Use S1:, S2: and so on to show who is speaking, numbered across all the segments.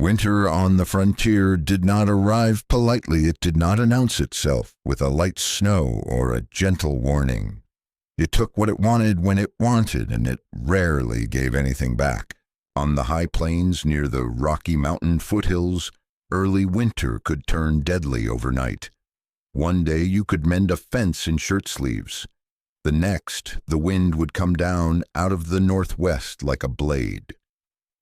S1: Winter on the frontier did not arrive politely. It did not announce itself with a light snow or a gentle warning. It took what it wanted when it wanted, and it rarely gave anything back. On the high plains near the Rocky Mountain foothills, early winter could turn deadly overnight. One day you could mend a fence in shirt sleeves. The next, the wind would come down out of the northwest like a blade.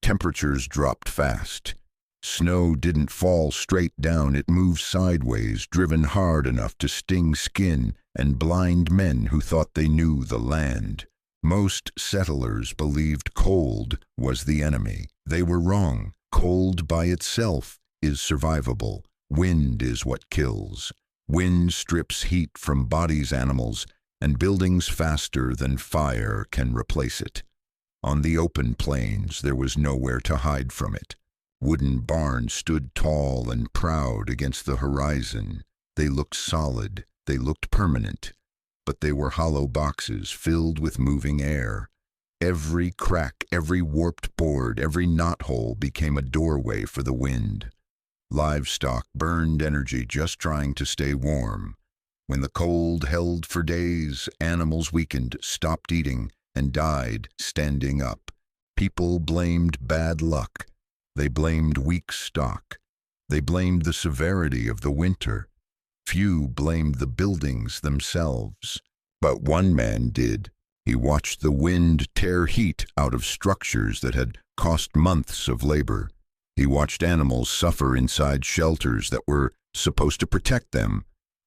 S1: Temperatures dropped fast. Snow didn't fall straight down, it moved sideways, driven hard enough to sting skin and blind men who thought they knew the land. Most settlers believed cold was the enemy. They were wrong. Cold by itself is survivable. Wind is what kills. Wind strips heat from bodies, animals, and buildings faster than fire can replace it. On the open plains, there was nowhere to hide from it. Wooden barns stood tall and proud against the horizon. They looked solid, they looked permanent, but they were hollow boxes filled with moving air. Every crack, every warped board, every knothole became a doorway for the wind. Livestock burned energy just trying to stay warm. When the cold held for days, animals weakened, stopped eating, and died standing up. People blamed bad luck. They blamed weak stock. They blamed the severity of the winter. Few blamed the buildings themselves. But one man did. He watched the wind tear heat out of structures that had cost months of labor. He watched animals suffer inside shelters that were supposed to protect them,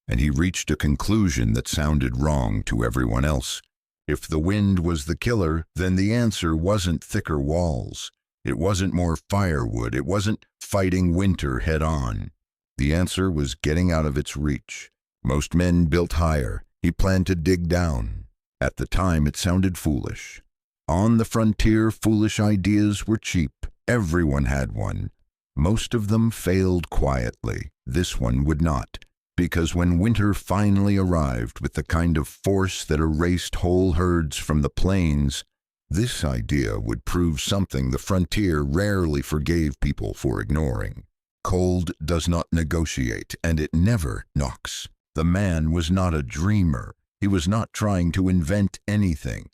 S1: and he reached a conclusion that sounded wrong to everyone else. If the wind was the killer, then the answer wasn't thicker walls. It wasn't more firewood. It wasn't fighting winter head-on. The answer was getting out of its reach. Most men built higher. He planned to dig down. At the time, it sounded foolish. On the frontier, foolish ideas were cheap. Everyone had one. Most of them failed quietly. This one would not, because when winter finally arrived with the kind of force that erased whole herds from the plains, this idea would prove something the frontier rarely forgave people for ignoring. Cold does not negotiate, and it never knocks. The man was not a dreamer. He was not trying to invent anything.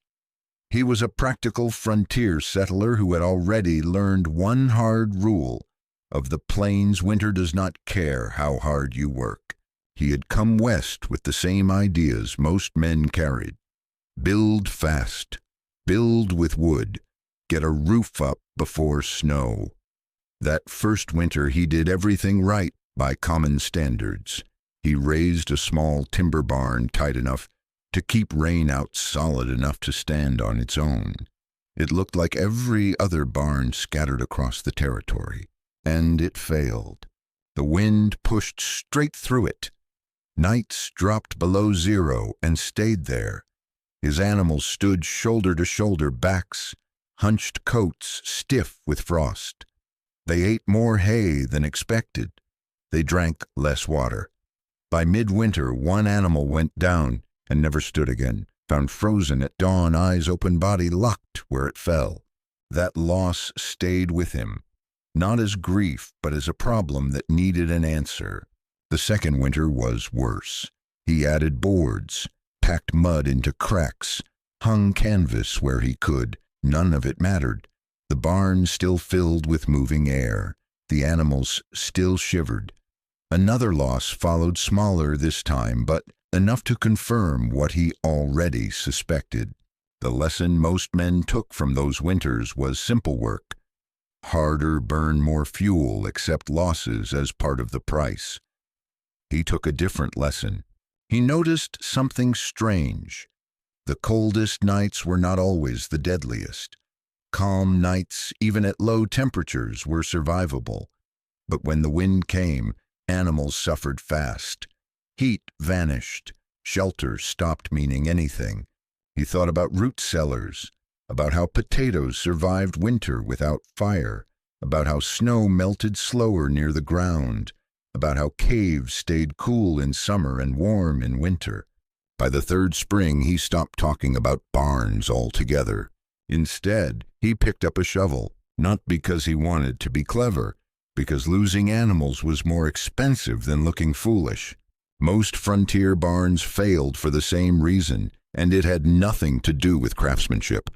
S1: He was a practical frontier settler who had already learned one hard rule. Of the plains, winter does not care how hard you work. He had come west with the same ideas most men carried. Build fast. Build with wood. Get a roof up before snow. That first winter he did everything right by common standards. He raised a small timber barn tight enough to keep rain out, solid enough to stand on its own. It looked like every other barn scattered across the territory, and it failed. The wind pushed straight through it. Nights dropped below zero and stayed there. His animals stood shoulder to shoulder, backs, hunched coats stiff with frost. They ate more hay than expected. They drank less water. By midwinter, one animal went down and never stood again, found frozen at dawn, eyes open, body locked where it fell. That loss stayed with him, not as grief, but as a problem that needed an answer. The second winter was worse. He added boards, packed mud into cracks, hung canvas where he could. None of it mattered. The barn still filled with moving air. The animals still shivered. Another loss followed, smaller this time, but enough to confirm what he already suspected. The lesson most men took from those winters was simple work. Harder, burn more fuel, accept losses as part of the price. He took a different lesson. He noticed something strange. The coldest nights were not always the deadliest. Calm nights, even at low temperatures, were survivable. But when the wind came, animals suffered fast. Heat vanished. Shelter stopped meaning anything. He thought about root cellars, about how potatoes survived winter without fire, about how snow melted slower near the ground, about how caves stayed cool in summer and warm in winter. By the third spring, he stopped talking about barns altogether. Instead, he picked up a shovel, not because he wanted to be clever, because losing animals was more expensive than looking foolish. Most frontier barns failed for the same reason, and it had nothing to do with craftsmanship.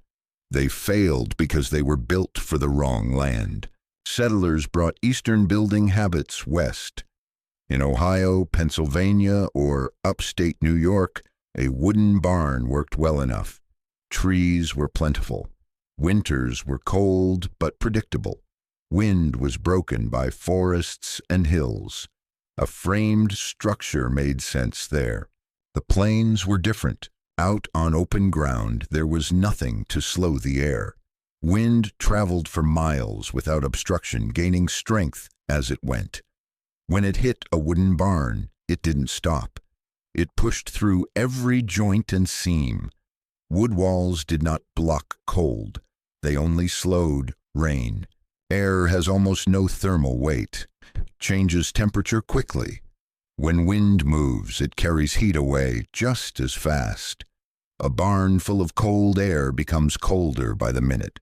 S1: They failed because they were built for the wrong land. Settlers brought Eastern building habits west. In Ohio, Pennsylvania, or upstate New York, a wooden barn worked well enough. Trees were plentiful. Winters were cold but predictable. Wind was broken by forests and hills. A framed structure made sense there. The plains were different. Out on open ground, there was nothing to slow the air. Wind traveled for miles without obstruction, gaining strength as it went. When it hit a wooden barn, it didn't stop. It pushed through every joint and seam. Wood walls did not block cold. They only slowed rain. Air has almost no thermal weight, changes temperature quickly. When wind moves, it carries heat away just as fast. A barn full of cold air becomes colder by the minute.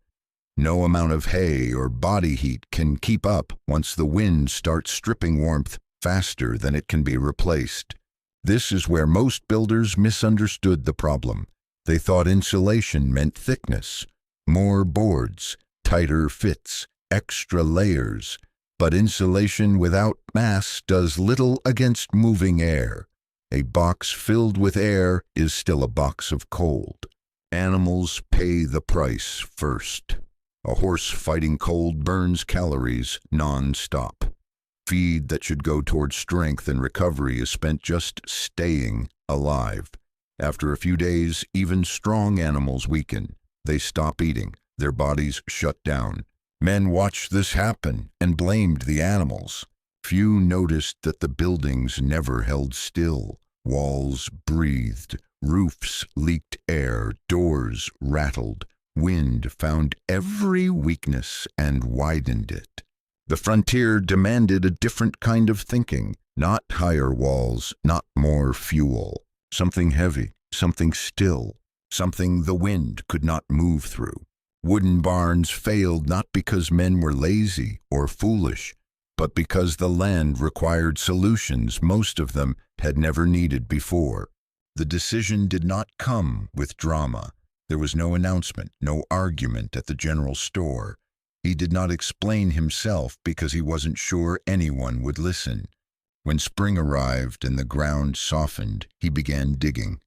S1: No amount of hay or body heat can keep up once the wind starts stripping warmth faster than it can be replaced. This is where most builders misunderstood the problem. They thought insulation meant thickness, more boards, tighter fits, extra layers. But insulation without mass does little against moving air. A box filled with air is still a box of cold. Animals pay the price first. A horse fighting cold burns calories non-stop. Feed that should go toward strength and recovery is spent just staying alive. After a few days, even strong animals weaken. They stop eating. Their bodies shut down. Men watched this happen and blamed the animals. Few noticed that the buildings never held still. Walls breathed, roofs leaked air, doors rattled. Wind found every weakness and widened it. The frontier demanded a different kind of thinking, not higher walls, not more fuel. Something heavy, something still, something the wind could not move through. Wooden barns failed not because men were lazy or foolish, but because the land required solutions most of them had never needed before. The decision did not come with drama. There was no announcement, no argument at the general store. He did not explain himself because he wasn't sure anyone would listen. When spring arrived and the ground softened, he began digging.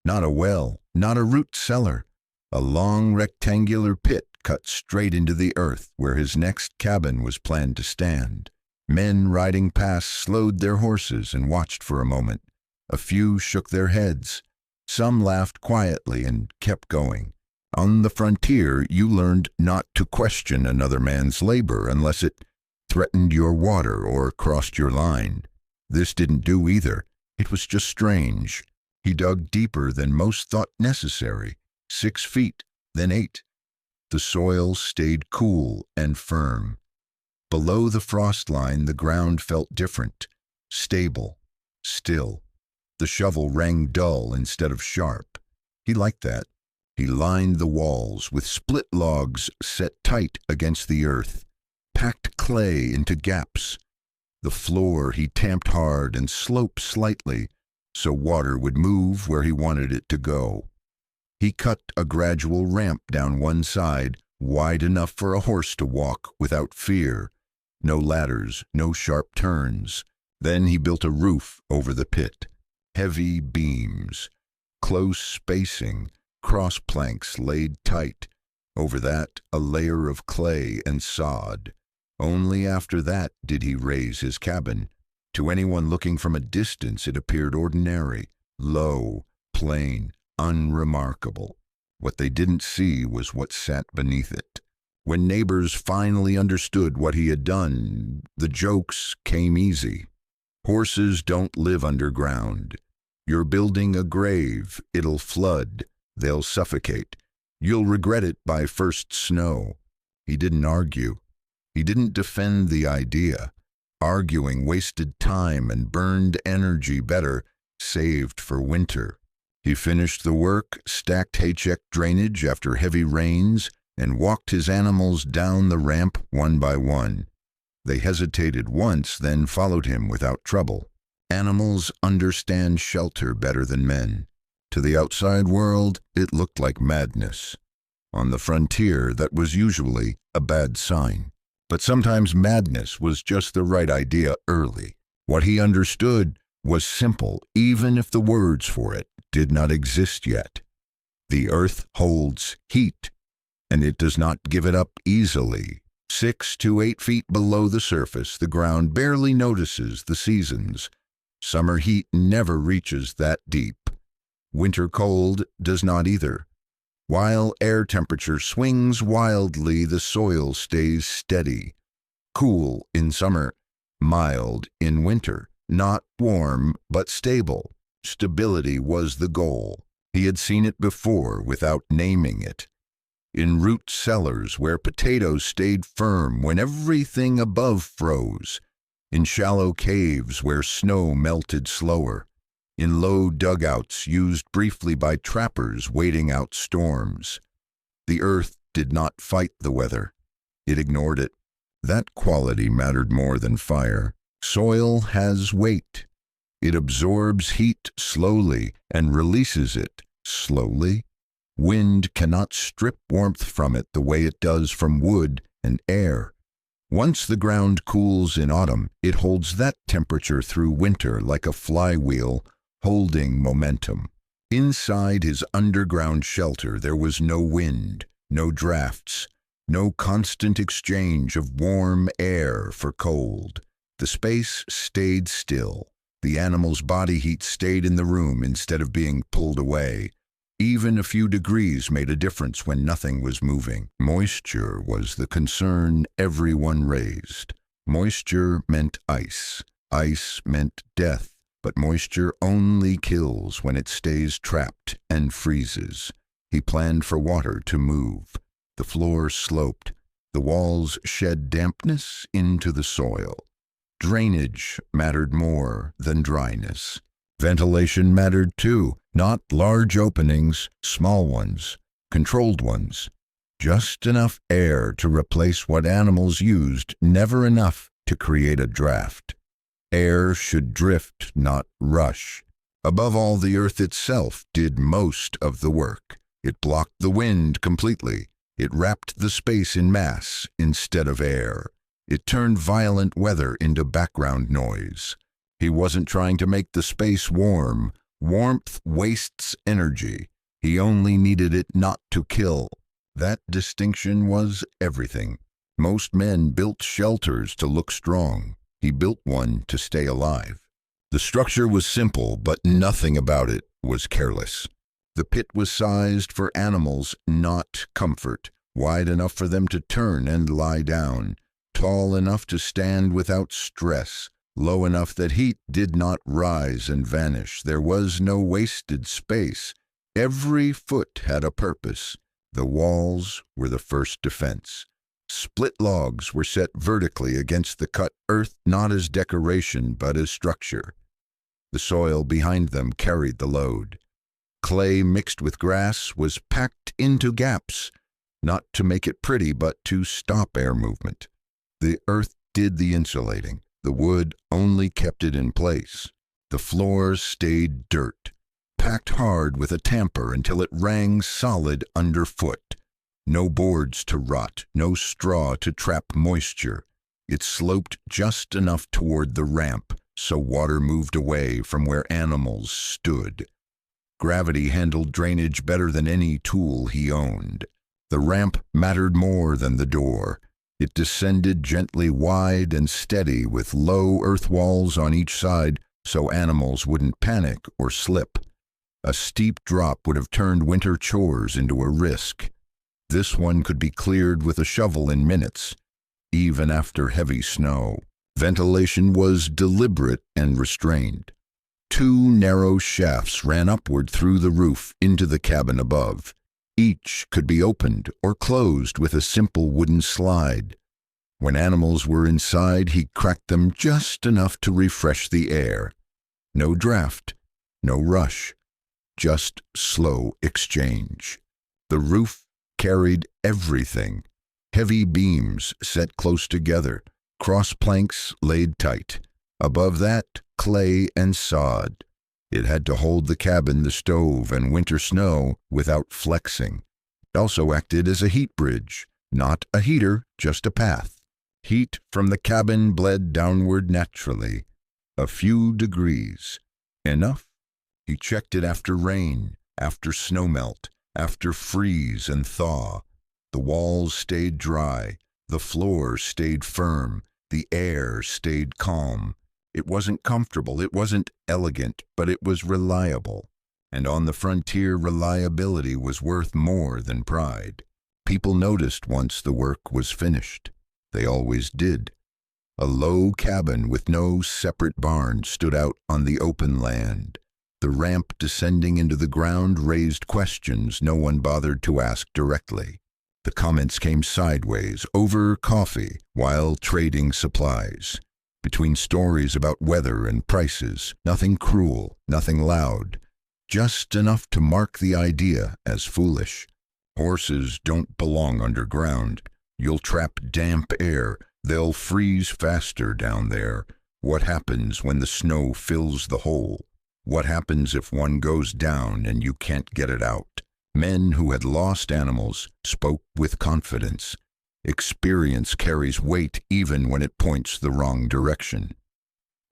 S1: Not a well, not a root cellar. A long rectangular pit cut straight into the earth where his next cabin was planned to stand. Men riding past slowed their horses and watched for a moment. A few shook their heads. Some laughed quietly and kept going. On the frontier, you learned not to question another man's labor unless it threatened your water or crossed your line. This didn't do either. It was just strange. He dug deeper than most thought necessary. 6 feet, then 8. The soil stayed cool and firm. Below the frost line, the ground felt different, stable, still. The shovel rang dull instead of sharp. He liked that. He lined the walls with split logs set tight against the earth, packed clay into gaps. The floor he tamped hard and sloped slightly so water would move where he wanted it to go. He cut a gradual ramp down one side, wide enough for a horse to walk without fear. No ladders, no sharp turns. Then he built a roof over the pit. Heavy beams, close spacing, cross planks laid tight. Over that, a layer of clay and sod. Only after that did he raise his cabin. To anyone looking from a distance, it appeared ordinary, low, plain, unremarkable. What they didn't see was what sat beneath it. When neighbors finally understood what he had done, the jokes came easy. Horses don't live underground. You're building a grave. It'll flood. They'll suffocate. You'll regret it by first snow. He didn't argue. He didn't defend the idea. Arguing wasted time and burned energy better saved for winter. He finished the work, stacked hay-check drainage after heavy rains, and walked his animals down the ramp one by one. They hesitated once, then followed him without trouble. Animals understand shelter better than men. To the outside world, it looked like madness. On the frontier, that was usually a bad sign. But sometimes madness was just the right idea early. What he understood was simple, even if the words for it did not exist yet. The earth holds heat, and it does not give it up easily. 6 to 8 feet below the surface, the ground barely notices the seasons. Summer heat never reaches that deep. Winter cold does not either. While air temperature swings wildly, the soil stays steady. Cool in summer, mild in winter. Not warm, but stable. Stability was the goal. He had seen it before without naming it. In root cellars where potatoes stayed firm when everything above froze. In shallow caves where snow melted slower. In low dugouts used briefly by trappers waiting out storms. The earth did not fight the weather. It ignored it. That quality mattered more than fire. Soil has weight. It absorbs heat slowly and releases it slowly. Wind cannot strip warmth from it the way it does from wood and air. Once the ground cools in autumn, it holds that temperature through winter like a flywheel holding momentum. Inside his underground shelter there was no wind, no drafts, no constant exchange of warm air for cold. The space stayed still. The animal's body heat stayed in the room instead of being pulled away. Even a few degrees made a difference when nothing was moving. Moisture was the concern everyone raised. Moisture meant ice. Ice meant death. But moisture only kills when it stays trapped and freezes. He planned for water to move. The floor sloped. The walls shed dampness into the soil. Drainage mattered more than dryness. Ventilation mattered too, not large openings, small ones, controlled ones. Just enough air to replace what animals used, never enough to create a draft. Air should drift, not rush. Above all, the earth itself did most of the work. It blocked the wind completely. It wrapped the space in mass instead of air. It turned violent weather into background noise. He wasn't trying to make the space warm. Warmth wastes energy. He only needed it not to kill. That distinction was everything. Most men built shelters to look strong. He built one to stay alive. The structure was simple, but nothing about it was careless. The pit was sized for animals, not comfort. Wide enough for them to turn and lie down. Tall enough to stand without stress. Low enough that heat did not rise and vanish. There was no wasted space. Every foot had a purpose. The walls were the first defense. Split logs were set vertically against the cut earth, not as decoration but as structure. The soil behind them carried the load. Clay mixed with grass was packed into gaps, not to make it pretty but to stop air movement. The earth did the insulating. The wood only kept it in place. The floor stayed dirt, packed hard with a tamper until it rang solid underfoot. No boards to rot, no straw to trap moisture. It sloped just enough toward the ramp so water moved away from where animals stood. Gravity handled drainage better than any tool he owned. The ramp mattered more than the door. It descended gently wide and steady with low earth walls on each side so animals wouldn't panic or slip. A steep drop would have turned winter chores into a risk. This one could be cleared with a shovel in minutes, even after heavy snow. Ventilation was deliberate and restrained. 2 narrow shafts ran upward through the roof into the cabin above. Each could be opened or closed with a simple wooden slide. When animals were inside, he cracked them just enough to refresh the air. No draft, no rush, just slow exchange. The roof carried everything. Heavy beams set close together, cross planks laid tight. Above that, clay and sod. It had to hold the cabin, the stove, and winter snow without flexing. It also acted as a heat bridge, not a heater, just a path. Heat from the cabin bled downward naturally. A few degrees. Enough? He checked it after rain, after snowmelt, after freeze and thaw. The walls stayed dry, the floor stayed firm, the air stayed calm. It wasn't comfortable, it wasn't elegant, but it was reliable. And on the frontier, reliability was worth more than pride. People noticed once the work was finished. They always did. A low cabin with no separate barn stood out on the open land. The ramp descending into the ground raised questions no one bothered to ask directly. The comments came sideways, over coffee, while trading supplies. Between stories about weather and prices, nothing cruel, nothing loud, just enough to mark the idea as foolish. Horses don't belong underground. You'll trap damp air. They'll freeze faster down there. What happens when the snow fills the hole? What happens if one goes down and you can't get it out? Men who had lost animals spoke with confidence. Experience carries weight even when it points the wrong direction.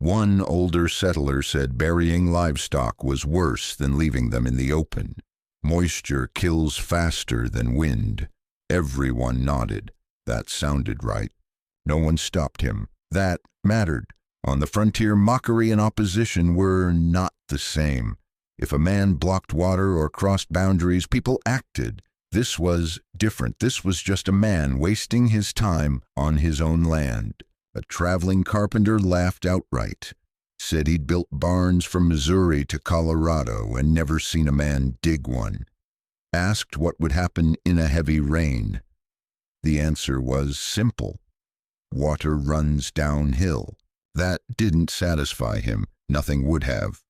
S1: One older settler said burying livestock was worse than leaving them in the open. Moisture kills faster than wind. Everyone nodded. That sounded right. No one stopped him. That mattered. On the frontier, mockery and opposition were not the same. If a man blocked water or crossed boundaries, people acted. This was different. This was just a man wasting his time on his own land. A traveling carpenter laughed outright. Said he'd built barns from Missouri to Colorado and never seen a man dig one. Asked what would happen in a heavy rain. The answer was simple. Water runs downhill. That didn't satisfy him. Nothing would have.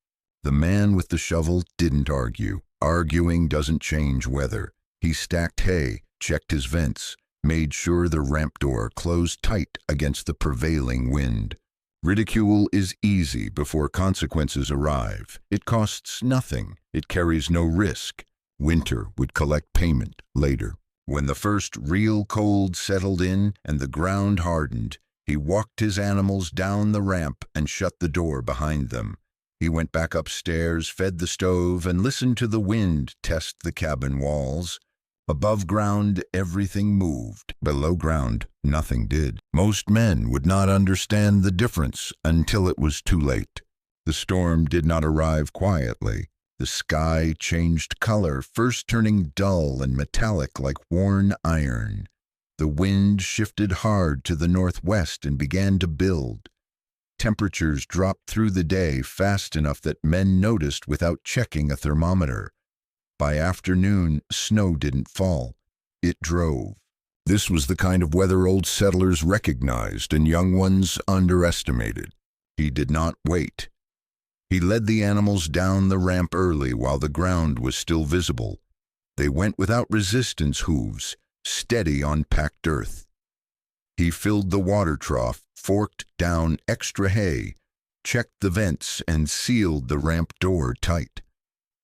S1: The man with the shovel didn't argue. Arguing doesn't change weather. He stacked hay, checked his vents, made sure the ramp door closed tight against the prevailing wind. Ridicule is easy before consequences arrive. It costs nothing. It carries no risk. Winter would collect payment later. When the first real cold settled in and the ground hardened, he walked his animals down the ramp and shut the door behind them. He went back upstairs, fed the stove, and listened to the wind test the cabin walls. Above ground, everything moved. Below ground, nothing did. Most men would not understand the difference until it was too late. The storm did not arrive quietly. The sky changed color, first turning dull and metallic like worn iron. The wind shifted hard to the northwest and began to build. Temperatures dropped through the day fast enough that men noticed without checking a thermometer. By afternoon, snow didn't fall. It drove. This was the kind of weather old settlers recognized and young ones underestimated. He did not wait. He led the animals down the ramp early while the ground was still visible. They went without resistance hooves, steady on packed earth. He filled the water trough, forked down extra hay, checked the vents, and sealed the ramp door tight.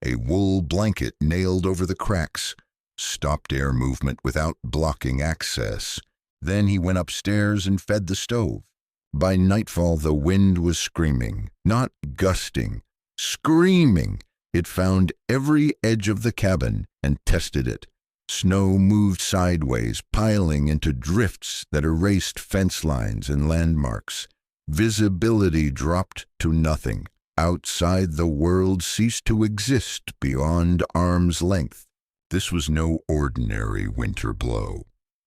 S1: A wool blanket nailed over the cracks stopped air movement without blocking access. Then he went upstairs and fed the stove. By nightfall, the wind was screaming, not gusting, screaming. It found every edge of the cabin and tested it. Snow moved sideways, piling into drifts that erased fence lines and landmarks. Visibility dropped to nothing. Outside, the world ceased to exist beyond arm's length. This was no ordinary winter blow.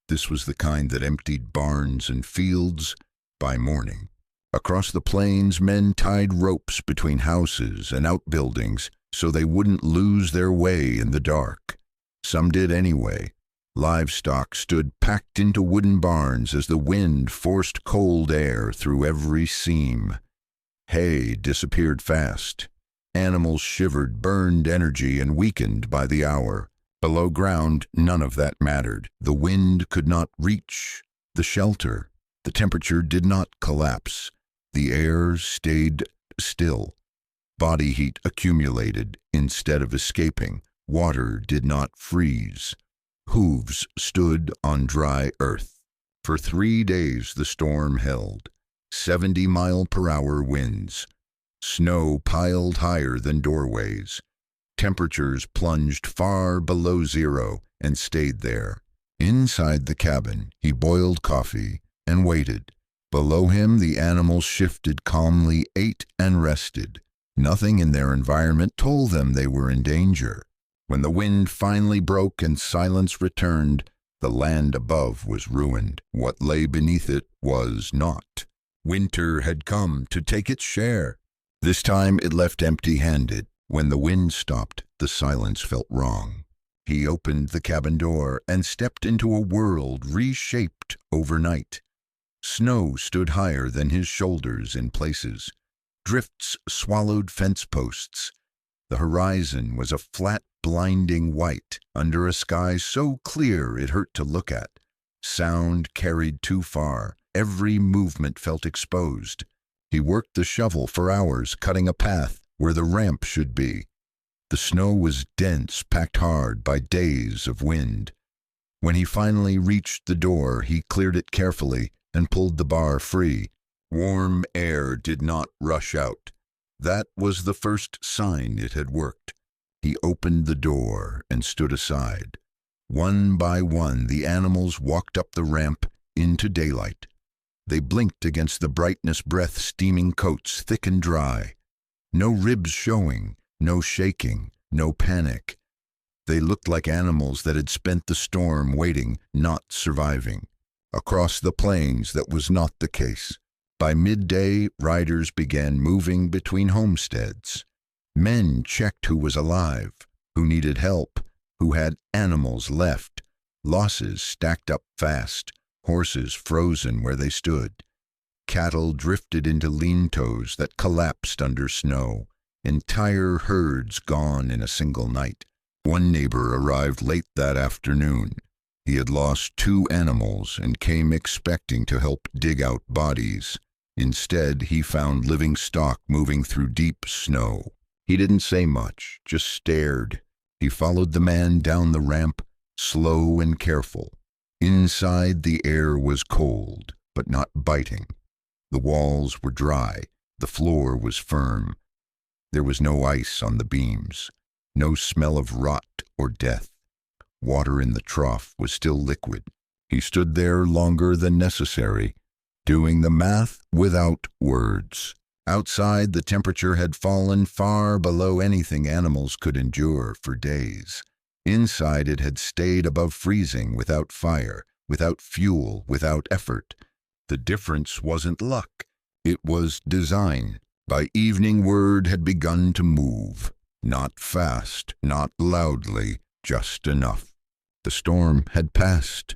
S1: This was the kind that emptied barns and fields by morning. Across the plains, men tied ropes between houses and outbuildings so they wouldn't lose their way in the dark. Some did anyway. Livestock stood packed into wooden barns as the wind forced cold air through every seam. Hay disappeared fast. Animals shivered, burned energy, and weakened by the hour. Below ground, none of that mattered. The wind could not reach the shelter. The temperature did not collapse. The air stayed still. Body heat accumulated instead of escaping. Water did not freeze. Hooves stood on dry earth. For 3 days the storm held. 70-mile-per-hour winds. Snow piled higher than doorways. Temperatures plunged far below zero and stayed there. Inside the cabin, he boiled coffee and waited. Below him, the animals shifted calmly, ate and rested. Nothing in their environment told them they were in danger. When the wind finally broke and silence returned, the land above was ruined. What lay beneath it was not. Winter had come to take its share. This time it left empty-handed. When the wind stopped, the silence felt wrong. He opened the cabin door and stepped into a world reshaped overnight. Snow stood higher than his shoulders in places. Drifts swallowed fence posts. The horizon was a flat, blinding white under a sky so clear it hurt to look at. Sound carried too far. Every movement felt exposed. He worked the shovel for hours, cutting a path where the ramp should be. The snow was dense, packed hard by days of wind. When he finally reached the door, he cleared it carefully and pulled the bar free. Warm air did not rush out. That was the first sign it had worked. He opened the door and stood aside. One by one, the animals walked up the ramp into daylight. They blinked against the brightness, breath steaming coats, thick and dry. No ribs showing, no shaking, no panic. They looked like animals that had spent the storm waiting, not surviving. Across the plains, that was not the case. By midday, riders began moving between homesteads. Men checked who was alive, who needed help, who had animals left. Losses stacked up fast. Horses frozen where they stood. Cattle drifted into lean-tos that collapsed under snow. Entire herds gone in a single night. One neighbor arrived late that afternoon. He had lost 2 animals and came expecting to help dig out bodies. Instead, he found living stock moving through deep snow. He didn't say much, just stared. He followed the man down the ramp, slow and careful. Inside, the air was cold, but not biting. The walls were dry. The floor was firm. There was no ice on the beams, no smell of rot or death. Water in the trough was still liquid. He stood there longer than necessary, doing the math without words. Outside, the temperature had fallen far below anything animals could endure for days. Inside, it had stayed above freezing, without fire, without fuel, without effort. The difference wasn't luck. It was design. By evening, word had begun to move. Not fast, not loudly, just enough. The storm had passed.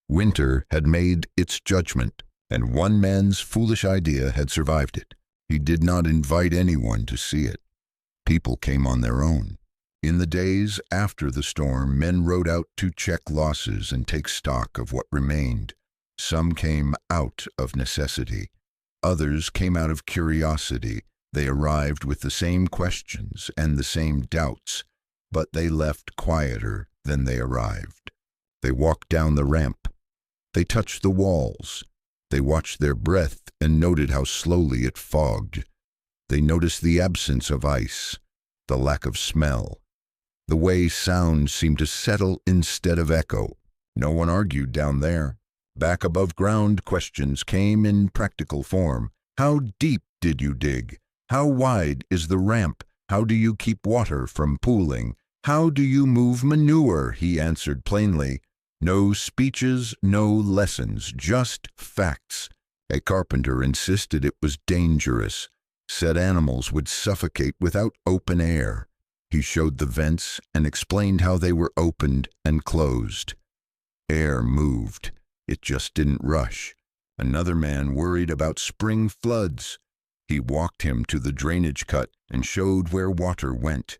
S1: Winter had made its judgment, and one man's foolish idea had survived it. He did not invite anyone to see it. People came on their own. In the days after the storm, men rode out to check losses and take stock of what remained. Some came out of necessity. Others came out of curiosity. They arrived with the same questions and the same doubts, but they left quieter than they arrived. They walked down the ramp. They touched the walls. They watched their breath and noted how slowly it fogged. They noticed the absence of ice, the lack of smell, the way sound seemed to settle instead of echo. No one argued down there. Back above ground, questions came in practical form. How deep did you dig? How wide is the ramp? How do you keep water from pooling? How do you move manure? He answered plainly. No speeches, no lessons, just facts. A carpenter insisted it was dangerous, said animals would suffocate without open air. He showed the vents and explained how they were opened and closed. Air moved. It just didn't rush. Another man worried about spring floods. He walked him to the drainage cut and showed where water went.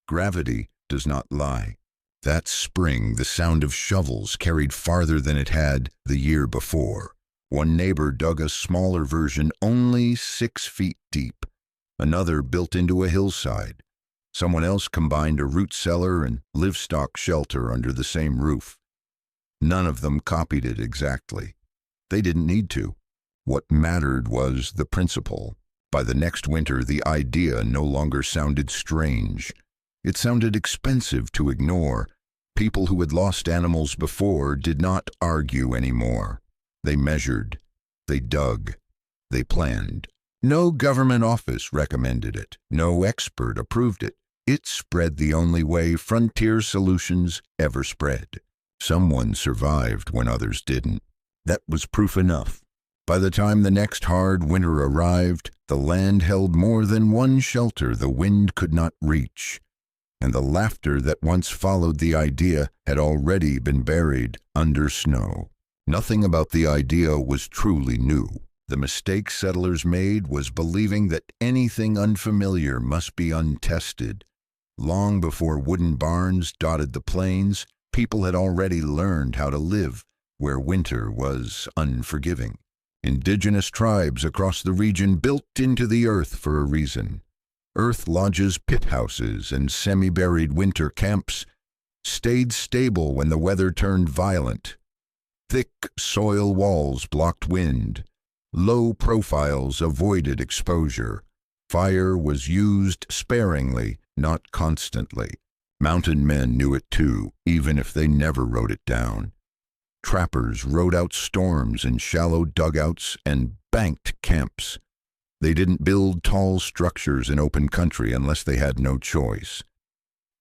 S1: Gravity does not lie. That spring, the sound of shovels carried farther than it had the year before. One neighbor dug a smaller version only 6 feet deep. Another built into a hillside. Someone else combined a root cellar and livestock shelter under the same roof. None of them copied it exactly. They didn't need to. What mattered was the principle. By the next winter, the idea no longer sounded strange. It sounded expensive to ignore. People who had lost animals before did not argue anymore. They measured. They dug. They planned. No government office recommended it. No expert approved it. It spread the only way frontier solutions ever spread. Someone survived when others didn't. That was proof enough. By the time the next hard winter arrived, the land held more than one shelter the wind could not reach, and the laughter that once followed the idea had already been buried under snow. Nothing about the idea was truly new. The mistake settlers made was believing that anything unfamiliar must be untested. Long before wooden barns dotted the plains, people had already learned how to live where winter was unforgiving. Indigenous tribes across the region built into the earth for a reason. Earth lodges, pit houses, and semi-buried winter camps stayed stable when the weather turned violent. Thick soil walls blocked wind. Low profiles avoided exposure. Fire was used sparingly, not constantly. Mountain men knew it too, even if they never wrote it down. Trappers rode out storms in shallow dugouts and banked camps. They didn't build tall structures in open country unless they had no choice.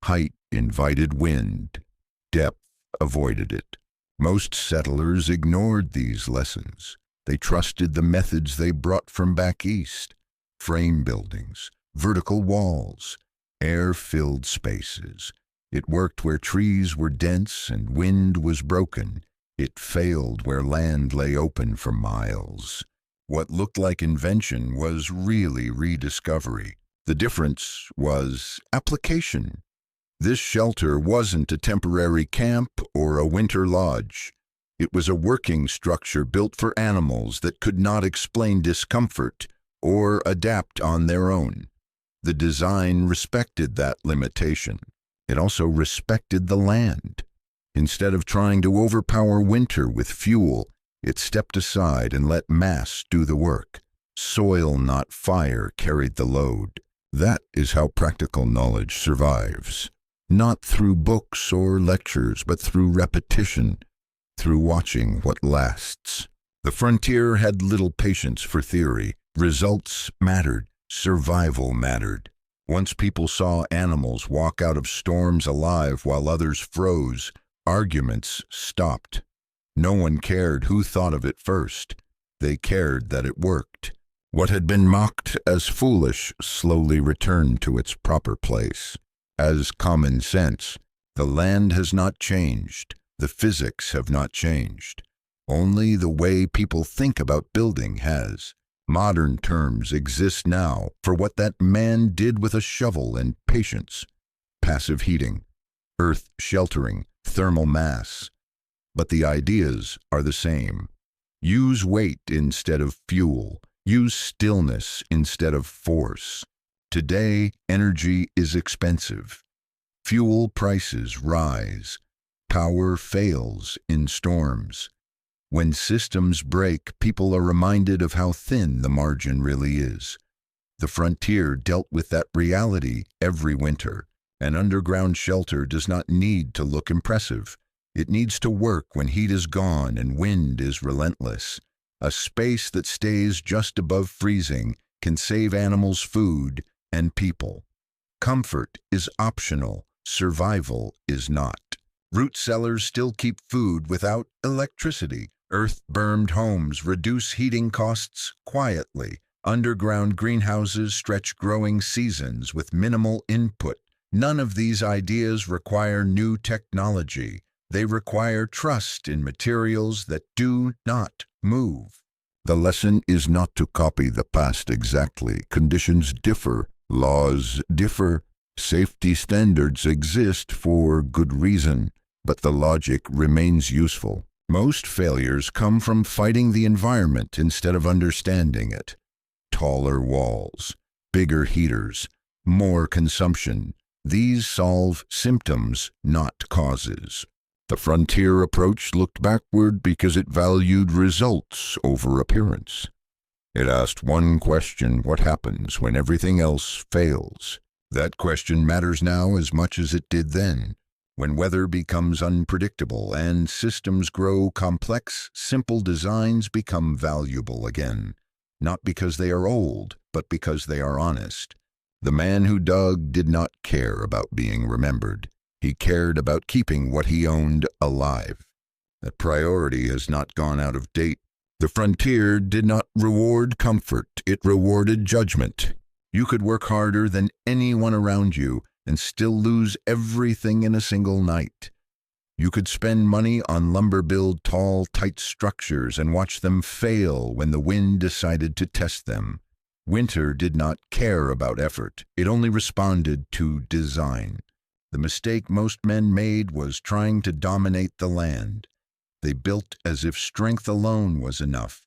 S1: Height invited wind. Depth avoided it. Most settlers ignored these lessons. They trusted the methods they brought from back east. Frame buildings, vertical walls, air-filled spaces. It worked where trees were dense and wind was broken. It failed where land lay open for miles. What looked like invention was really rediscovery. The difference was application. This shelter wasn't a temporary camp or a winter lodge. It was a working structure built for animals that could not explain discomfort or adapt on their own. The design respected that limitation. It also respected the land. Instead of trying to overpower winter with fuel, it stepped aside and let mass do the work. Soil, not fire, carried the load. That is how practical knowledge survives. Not through books or lectures, but through repetition, through watching what lasts. The frontier had little patience for theory. Results mattered. Survival mattered. Once people saw animals walk out of storms alive while others froze, arguments stopped. No one cared who thought of it first. They cared that it worked. What had been mocked as foolish slowly returned to its proper place. As common sense, the land has not changed. The physics have not changed. Only the way people think about building has. Modern terms exist now for what that man did with a shovel and patience. Passive heating, earth sheltering, thermal mass. But the ideas are the same. Use weight instead of fuel. Use stillness instead of force. Today, energy is expensive. Fuel prices rise. Power fails in storms. When systems break, people are reminded of how thin the margin really is. The frontier dealt with that reality every winter. An underground shelter does not need to look impressive. It needs to work when heat is gone and wind is relentless. A space that stays just above freezing can save animals food and people. Comfort is optional. Survival is not. Root cellars still keep food without electricity. Earth-bermed homes reduce heating costs quietly. Underground greenhouses stretch growing seasons with minimal input. None of these ideas require new technology. They require trust in materials that do not move. The lesson is not to copy the past exactly. Conditions differ. Laws differ. Safety standards exist for good reason, but the logic remains useful. Most failures come from fighting the environment instead of understanding it. Taller walls, bigger heaters, more consumption. These solve symptoms, not causes. The frontier approach looked backward because it valued results over appearance. It asked one question: what happens when everything else fails? That question matters now as much as it did then. When weather becomes unpredictable and systems grow complex, simple designs become valuable again. Not because they are old, but because they are honest. The man who dug did not care about being remembered. He cared about keeping what he owned alive. That priority has not gone out of date. The frontier did not reward comfort, it rewarded judgment. You could work harder than anyone around you and still lose everything in a single night. You could spend money on lumber-build tall, tight structures and watch them fail when the wind decided to test them. Winter did not care about effort. It only responded to design. The mistake most men made was trying to dominate the land. They built as if strength alone was enough.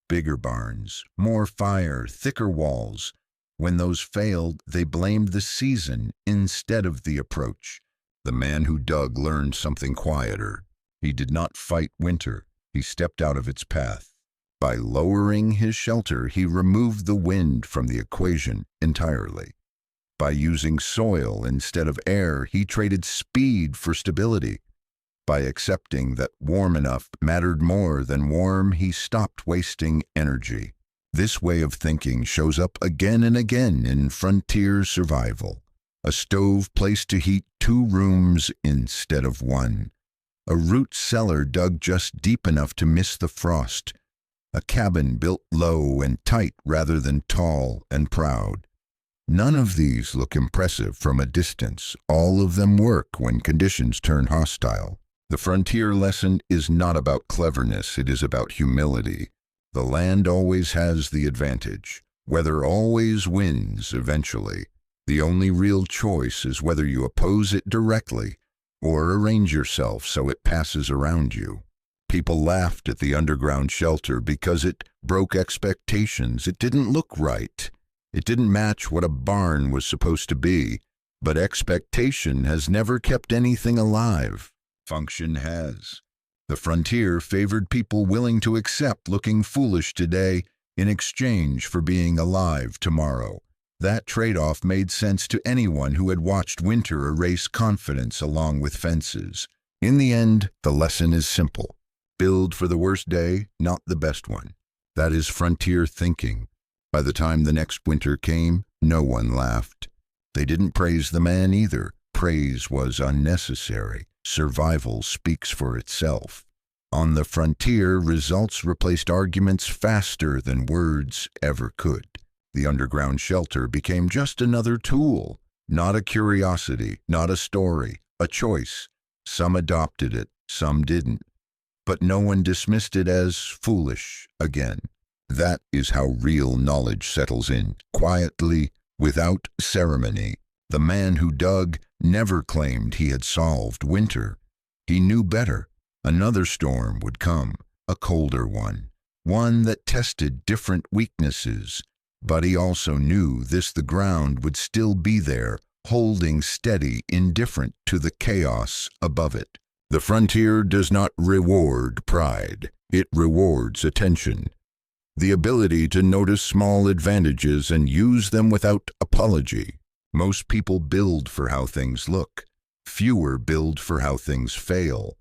S1: Bigger barns, more fire, thicker walls. When those failed, they blamed the season instead of the approach. The man who dug learned something quieter. He did not fight winter. He stepped out of its path. By lowering his shelter, he removed the wind from the equation entirely. By using soil instead of air, he traded speed for stability. By accepting that warm enough mattered more than warm, he stopped wasting energy. This way of thinking shows up again and again in frontier survival. A stove placed to heat 2 rooms instead of 1. A root cellar dug just deep enough to miss the frost. A cabin built low and tight rather than tall and proud. None of these look impressive from a distance. All of them work when conditions turn hostile. The frontier lesson is not about cleverness, it is about humility. The land always has the advantage. Weather always wins eventually. The only real choice is whether you oppose it directly or arrange yourself so it passes around you. People laughed at the underground shelter because it broke expectations. It didn't look right. It didn't match what a barn was supposed to be. But expectation has never kept anything alive. Function has. The frontier favored people willing to accept looking foolish today in exchange for being alive tomorrow. That trade-off made sense to anyone who had watched winter erase confidence along with fences. In the end, the lesson is simple. Build for the worst day, not the best one. That is frontier thinking. By the time the next winter came, no one laughed. They didn't praise the man either. Praise was unnecessary. Survival speaks for itself. On the frontier, results replaced arguments faster than words ever could. The underground shelter became just another tool, not a curiosity, not a story, a choice. Some adopted it, some didn't. But no one dismissed it as foolish again. That is how real knowledge settles in, quietly, without ceremony. The man who dug never claimed he had solved winter. He knew better. Another storm would come, a colder one that tested different weaknesses. But he also knew the ground would still be there, holding steady, indifferent to the chaos above it. The frontier does not reward pride. It rewards attention. The ability to notice small advantages and use them without apology. Most people build for how things look. Fewer build for how things fail.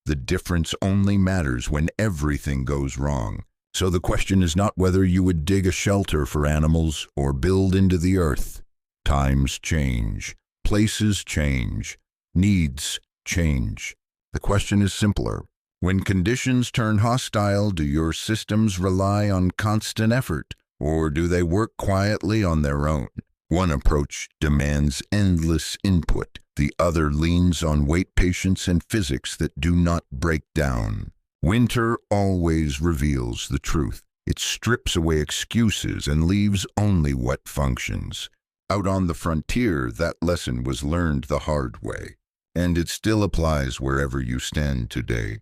S1: The difference only matters when everything goes wrong. So the question is not whether you would dig a shelter for animals or build into the earth. Times change. Places change. Needs change. The question is simpler. When conditions turn hostile, do your systems rely on constant effort, or do they work quietly on their own? One approach demands endless input. The other leans on weight, patience, and physics that do not break down. Winter always reveals the truth. It strips away excuses and leaves only what functions. Out on the frontier, that lesson was learned the hard way, and it still applies wherever you stand today.